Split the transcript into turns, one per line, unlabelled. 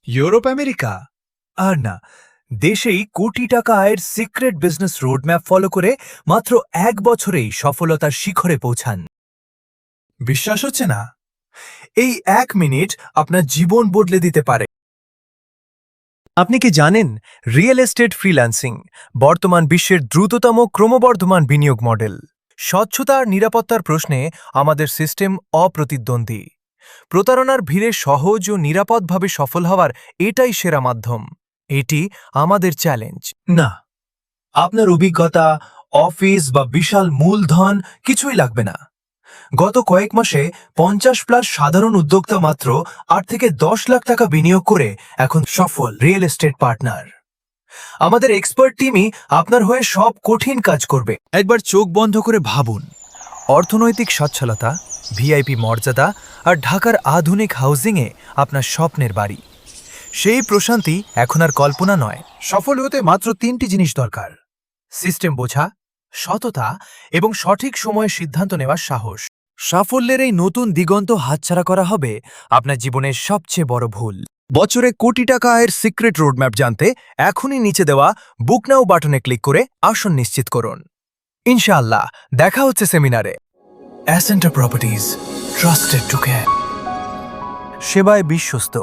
Europe America আর না, দেশেই কোটি টাকা আয়ের সিক্রেট বিজনেস রোডম্যাপ ফলো করে মাত্র 1 বছরেই সফলতার শিখরে পৌঁছান। বিশ্বাস হচ্ছে না? এই 1 মিনিট আপনার জীবন বদলে দিতে পারে। আপনি কি জানেন, রিয়েল এস্টেট ফ্রিল্যান্সিং বর্তমান বিশ্বের দ্রুততম ক্রমবর্ধমান বিনিয়োগ মডেল। স্বচ্ছতা আর নিরাপত্তার প্রশ্নে আমাদের সিস্টেম অপ্রতিদ্বন্দ্বী। প্রতারণার ভিড়ে সহজ ও নিরাপদভাবে সফল হওয়ার এটাই সেরা মাধ্যম। এটি আমাদের চ্যালেঞ্জ। না, আপনার অভিজ্ঞতা, অফিস বা বিশাল মূলধন কিছুই লাগবে না। গত কয়েক মাসে 50+ সাধারণ উদ্যোক্তা মাত্র 8 থেকে 10 লাখ টাকা বিনিয়োগ করে এখন সফল রিয়েল এস্টেট পার্টনার। আমাদের এক্সপার্ট টিমই আপনার হয়ে সব কঠিন কাজ করবে। একবার চোখ বন্ধ করে ভাবুন, অর্থনৈতিক সচ্ছলতা, ভিআইপি মর্যাদা আর ঢাকার আধুনিক হাউজিংয়ে আপনার স্বপ্নের বাড়ি। সেই প্রশান্তি এখন আর কল্পনা নয়। সফল হতে মাত্র 3টি জিনিস দরকার: সিস্টেম বোঝা, সততা এবং সঠিক সময়ে সিদ্ধান্ত নেওয়ার সাহস। সাফল্যের এই নতুন দিগন্ত হাতছাড়া করা হবে আপনার জীবনের সবচেয়ে বড় ভুল। বছরে কোটি টাকা আয়ের সিক্রেট রোডম্যাপ জানতে এখনই নিচে দেওয়া বুক নাও বাটনে ক্লিক করে আসন নিশ্চিত করুন। ইনশাআল্লাহ দেখা হচ্ছে সেমিনারে। অ্যাসেন্টা প্রপার্টিজ, ট্রাস্টেড টু কেয়ার, সেবায় বিশ্বস্ত।